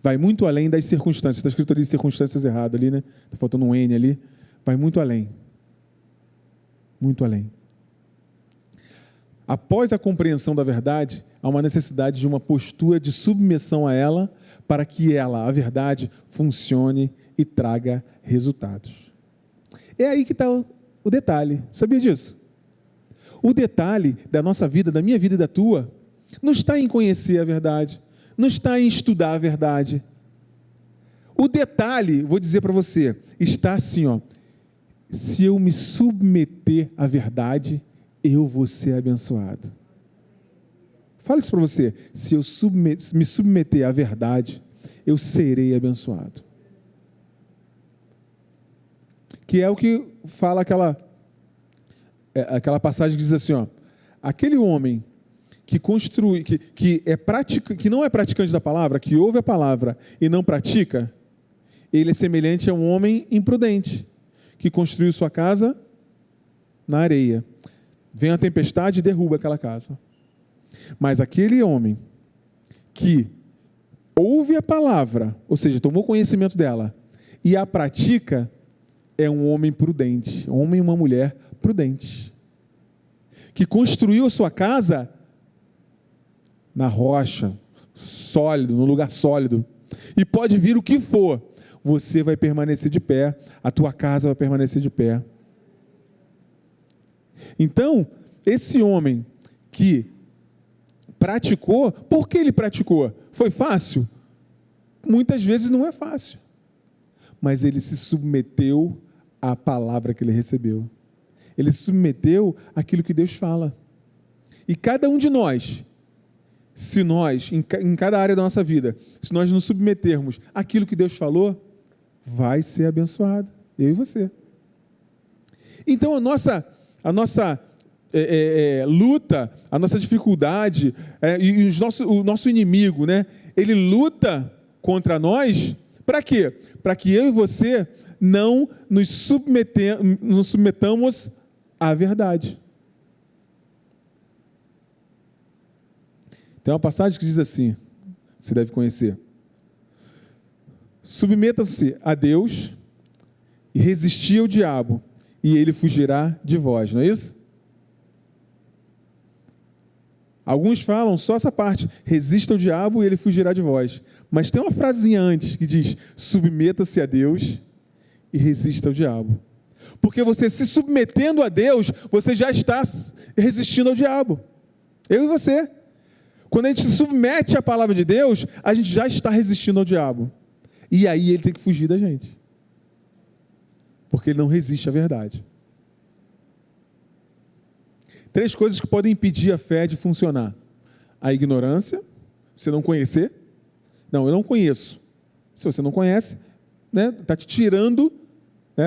Vai muito além das circunstâncias. Está escrito ali circunstâncias errado ali, né? Está faltando um N ali. Vai muito além. Muito além. Após a compreensão da verdade, há uma necessidade de uma postura de submissão a ela, para que ela, a verdade, funcione e traga resultados. É aí que está o detalhe. Sabia disso? O detalhe da nossa vida, da minha vida e da tua, não está em conhecer a verdade, não está em estudar a verdade. O detalhe, vou dizer para você, está assim, ó. Se eu me submeter à verdade, eu vou ser abençoado. Fala isso para você. Se eu me submeter à verdade, eu serei abençoado. Que é o que fala aquela passagem que diz assim, ó, aquele homem que construi, que não é praticante da palavra, que ouve a palavra e não pratica, ele é semelhante a um homem imprudente, que construiu sua casa na areia. Vem a tempestade e derruba aquela casa. Mas aquele homem que ouve a palavra, ou seja, tomou conhecimento dela, e a pratica, é um homem prudente, um homem e uma mulher prudente, que construiu a sua casa na rocha, sólido, no lugar sólido, e pode vir o que for, você vai permanecer de pé, a tua casa vai permanecer de pé. Então, esse homem que praticou, por que ele praticou? Foi fácil? Muitas vezes não é fácil. Mas ele se submeteu à palavra que ele recebeu. Ele se submeteu àquilo que Deus fala. E cada um de nós, se nós, em cada área da nossa vida, se nós nos submetermos àquilo que Deus falou, vai ser abençoado. Eu e você. Então a nossa luta, a nossa dificuldade, e o nosso inimigo, né? Ele luta contra nós, para quê? Para que eu e você não nos submetamos à verdade. Tem uma passagem que diz assim, você deve conhecer: submeta-se a Deus e resisti ao diabo, e ele fugirá de vós, não é isso? Alguns falam só essa parte: resista ao diabo e ele fugirá de vós. Mas tem uma frasezinha antes que diz: submeta-se a Deus e resista ao diabo. Porque você se submetendo a Deus, você já está resistindo ao diabo. Eu e você. Quando a gente se submete à palavra de Deus, a gente já está resistindo ao diabo. E aí ele tem que fugir da gente. Porque ele não resiste à verdade. 3 coisas que podem impedir a fé de funcionar: a ignorância, você não conhecer. Não, eu não conheço. Se você não conhece, né, está te tirando, né,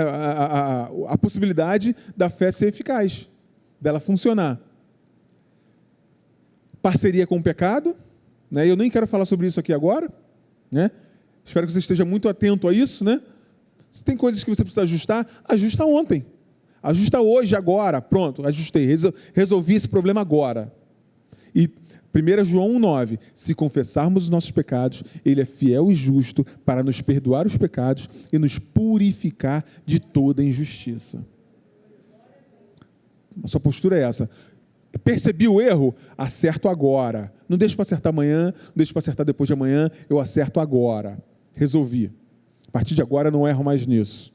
a possibilidade da fé ser eficaz, dela funcionar. Parceria com o pecado, né? Eu nem quero falar sobre isso aqui agora, né? Espero que você esteja muito atento a isso, né? Se tem coisas que você precisa ajustar, ajusta ontem. Ajusta hoje, agora. Pronto, ajustei. Resolvi esse problema agora. E 1 João 1,9: se confessarmos os nossos pecados, Ele é fiel e justo para nos perdoar os pecados e nos purificar de toda injustiça. A sua postura é essa. Percebi o erro? Acerto agora. Não deixo para acertar amanhã, não deixo para acertar depois de amanhã, eu acerto agora. Resolvi. A partir de agora não erro mais nisso.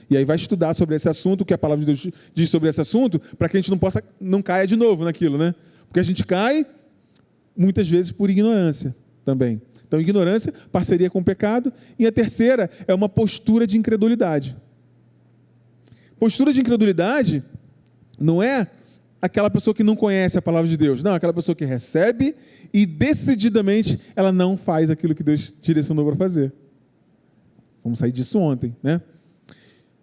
E aí vai estudar sobre esse assunto, o que a palavra de Deus diz sobre esse assunto, para que a gente não caia de novo naquilo, né? Porque a gente cai, muitas vezes, por ignorância também. Então, ignorância, parceria com o pecado. E a terceira é uma postura de incredulidade. Postura de incredulidade não é aquela pessoa que não conhece a palavra de Deus. Não, aquela pessoa que recebe e decididamente ela não faz aquilo que Deus direcionou para fazer. Vamos sair disso ontem, né?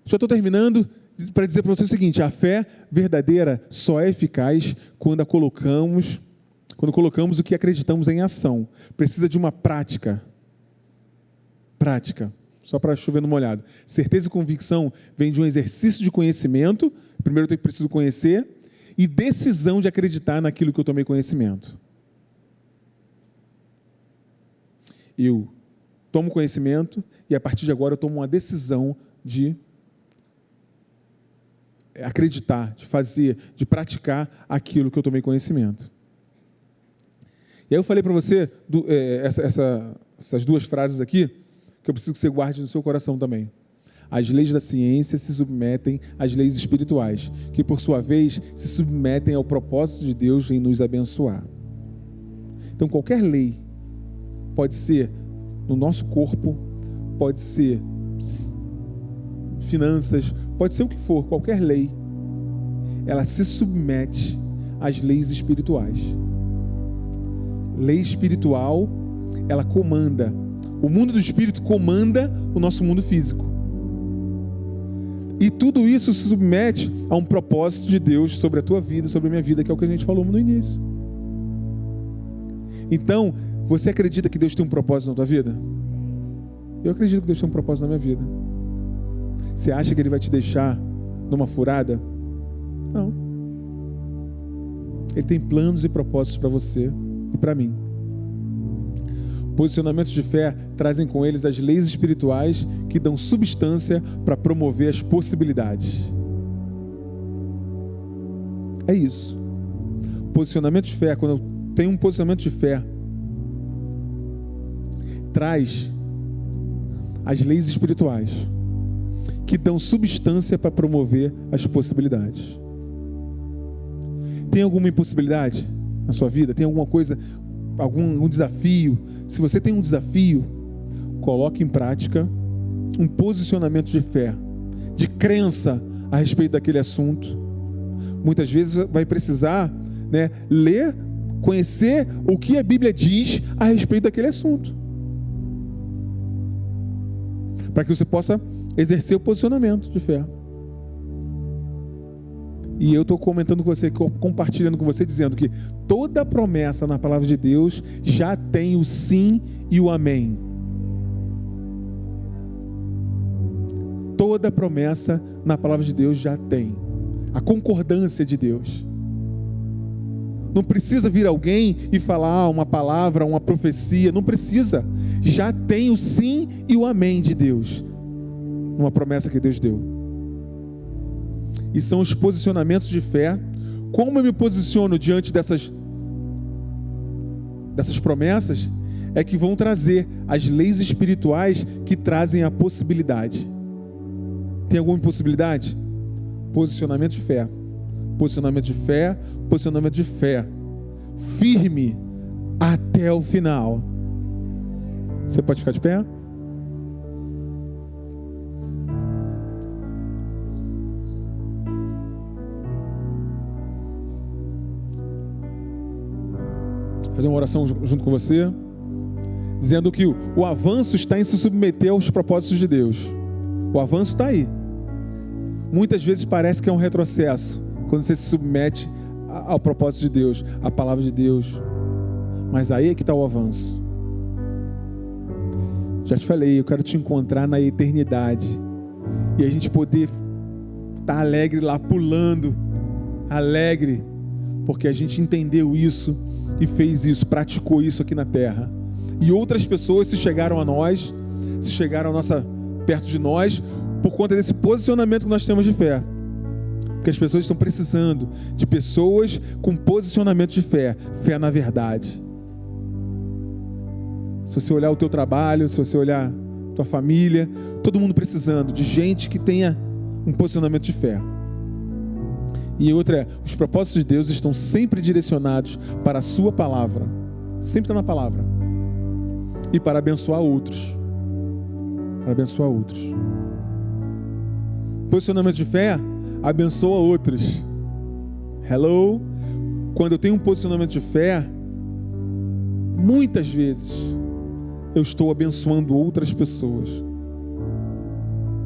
Já estou terminando para dizer para você o seguinte: a fé verdadeira só é eficaz quando colocamos o que acreditamos em ação. Precisa de uma prática. Prática. Só para chover no molhado. Certeza e convicção vem de um exercício de conhecimento. Primeiro eu preciso conhecer. E decisão de acreditar naquilo que eu tomei conhecimento. Eu tomo conhecimento e a partir de agora eu tomo uma decisão de acreditar, de fazer, de praticar aquilo que eu tomei conhecimento. E aí eu falei para você essas 2 frases aqui, que eu preciso que você guarde no seu coração também. As leis da ciência se submetem às leis espirituais, que por sua vez se submetem ao propósito de Deus em nos abençoar. Então qualquer lei pode ser no nosso corpo, pode ser finanças, pode ser o que for, qualquer lei, ela se submete às leis espirituais. Lei espiritual, ela comanda. O mundo do espírito comanda o nosso mundo físico. E tudo isso se submete a um propósito de Deus sobre a tua vida, sobre a minha vida, que é o que a gente falou no início. Então, você acredita que Deus tem um propósito na tua vida? Eu acredito que Deus tem um propósito na minha vida. Você acha que Ele vai te deixar numa furada? Não. Ele tem planos e propósitos para você e para mim. Posicionamentos de fé trazem com eles as leis espirituais que dão substância para promover as possibilidades. É isso. Posicionamento de fé, quando eu tenho um posicionamento de fé, traz as leis espirituais que dão substância para promover as possibilidades. Tem alguma impossibilidade na sua vida? Tem alguma coisa, algum desafio? Se você tem um desafio, coloque em prática um posicionamento de fé, de crença a respeito daquele assunto. Muitas vezes vai precisar, ler, conhecer o que a Bíblia diz a respeito daquele assunto, para que você possa exercer o posicionamento de fé. E eu estou comentando com você, compartilhando com você, dizendo que toda promessa na palavra de Deus já tem o sim e o amém. Toda promessa na palavra de Deus já tem a concordância de Deus. Não precisa vir alguém e falar uma palavra, uma profecia, não precisa. Já tem o sim e o amém de Deus, uma promessa que Deus deu. E são os posicionamentos de fé. Como eu me posiciono diante dessas promessas, é que vão trazer as leis espirituais que trazem a possibilidade. Tem alguma impossibilidade? Posicionamento de fé. Posicionamento de fé, posicionamento de fé. Firme até o final. Você pode ficar de pé? Fazer uma oração junto com você, dizendo que o avanço está em se submeter aos propósitos de Deus. O avanço está aí. Muitas vezes parece que é um retrocesso quando você se submete ao propósito de Deus, à palavra de Deus. Mas aí é que está o avanço. Já te falei, eu quero te encontrar na eternidade. E a gente poder estar alegre lá, pulando, alegre, porque a gente entendeu isso e fez isso, praticou isso aqui na terra. E outras pessoas se chegaram a nós, perto de nós, por conta desse posicionamento que nós temos de fé. Porque as pessoas estão precisando de pessoas com posicionamento de fé, fé na verdade. Se você olhar o teu trabalho, se você olhar a tua família, todo mundo precisando de gente que tenha um posicionamento de fé. E outra os propósitos de Deus estão sempre direcionados para a sua palavra. Sempre está na palavra. E para abençoar outros. Para abençoar outros. Posicionamento de fé abençoa outros. Hello? Quando eu tenho um posicionamento de fé, muitas vezes eu estou abençoando outras pessoas.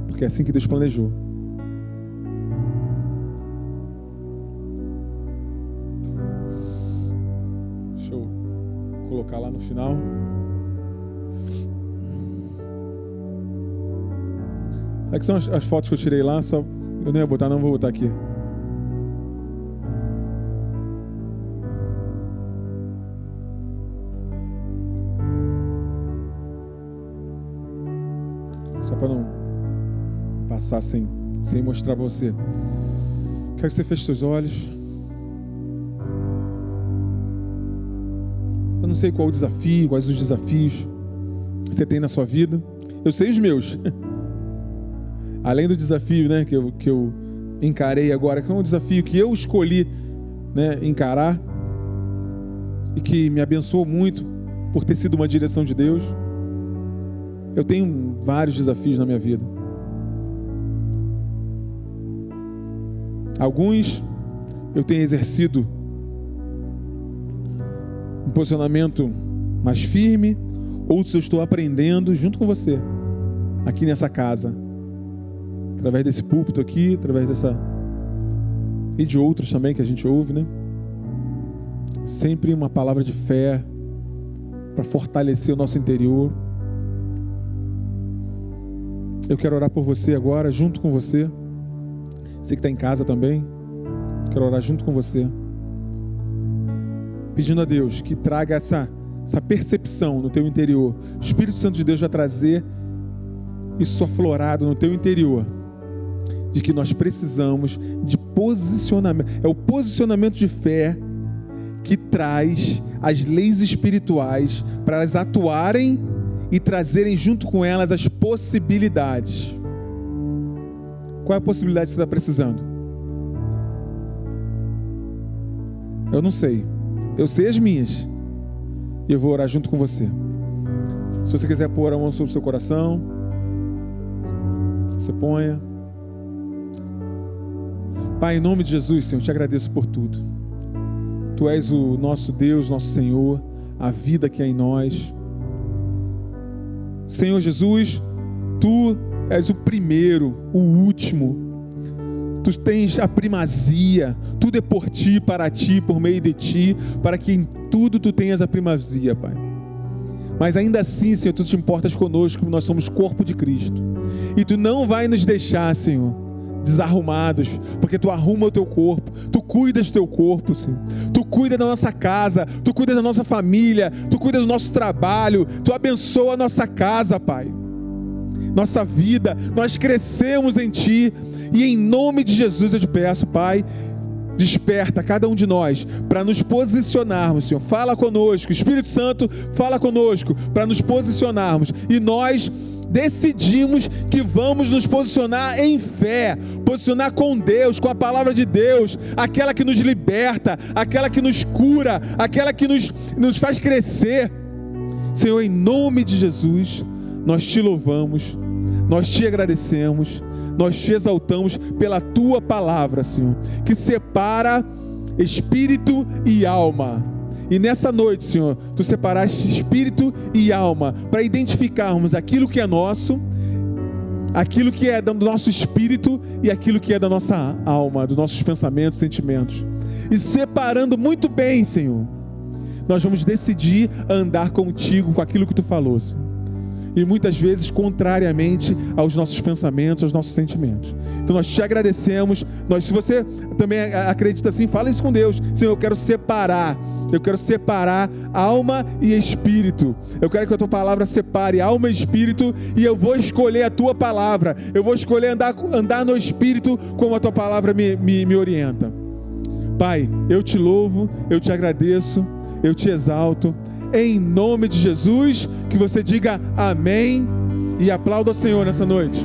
Porque é assim que Deus planejou. Deixa eu colocar lá no final. Sabe que são as fotos que eu tirei lá? Eu não ia botar, não vou botar aqui. Só para não passar sem mostrar para você. Quero que você feche seus olhos. Eu não sei qual o desafio, quais os desafios que você tem na sua vida. Eu sei os meus. Além do desafio, que eu encarei agora, que é um desafio que eu escolhi, encarar e que me abençoou muito por ter sido uma direção de Deus. Eu tenho vários desafios na minha vida. Alguns eu tenho exercido um posicionamento mais firme, outros eu estou aprendendo junto com você, aqui nessa casa. Através desse púlpito aqui, através dessa... E de outros também que a gente ouve, Sempre uma palavra de fé para fortalecer o nosso interior. Eu quero orar por você agora, junto com você. Você que está em casa também. Quero orar junto com você. Pedindo a Deus que traga essa percepção no teu interior. O Espírito Santo de Deus vai trazer isso aflorado no teu interior. De que nós precisamos de posicionamento. É o posicionamento de fé que traz as leis espirituais para elas atuarem e trazerem junto com elas as possibilidades. Qual é a possibilidade que você está precisando? Eu não sei. Eu sei as minhas. E eu vou orar junto com você. Se você quiser pôr a mão sobre o seu coração, você ponha. Pai, em nome de Jesus, Senhor, eu te agradeço por tudo. Tu és o nosso Deus, nosso Senhor, a vida que é em nós. Senhor Jesus, Tu és o primeiro, o último. Tu tens a primazia. Tudo é por Ti, para Ti, por meio de Ti, para que em tudo Tu tenhas a primazia, Pai. Mas ainda assim, Senhor, Tu te importas conosco, como nós somos corpo de Cristo. E Tu não vai nos deixar, Senhor, desarrumados, porque Tu arruma o Teu corpo, Tu cuidas do Teu corpo, Senhor. Tu cuida da nossa casa, Tu cuida da nossa família, Tu cuida do nosso trabalho, Tu abençoa a nossa casa, Pai. Nossa vida, nós crescemos em Ti, e em nome de Jesus eu te peço, Pai, desperta cada um de nós para nos posicionarmos, Senhor. Fala conosco, Espírito Santo, fala conosco para nos posicionarmos, e nós decidimos que vamos nos posicionar em fé, posicionar com Deus, com a palavra de Deus, aquela que nos liberta, aquela que nos cura, aquela que nos faz crescer. Senhor, em nome de Jesus, nós Te louvamos, nós Te agradecemos, nós Te exaltamos pela Tua palavra, Senhor, que separa espírito e alma. E nessa noite, Senhor, Tu separaste espírito e alma para identificarmos aquilo que é nosso, aquilo que é do nosso espírito e aquilo que é da nossa alma, dos nossos pensamentos, sentimentos. E separando muito bem, Senhor, nós vamos decidir andar contigo com aquilo que Tu falou, Senhor. E muitas vezes contrariamente aos nossos pensamentos, aos nossos sentimentos. Então nós Te agradecemos. Se você também acredita assim, fala isso com Deus. Senhor, eu quero separar alma e espírito. Eu quero que a Tua palavra separe alma e espírito, e eu vou escolher a Tua palavra. Eu vou escolher andar no espírito como a Tua palavra me orienta. Pai, eu Te louvo, eu Te agradeço, eu Te exalto. Em nome de Jesus, que você diga amém e aplauda o Senhor nessa noite.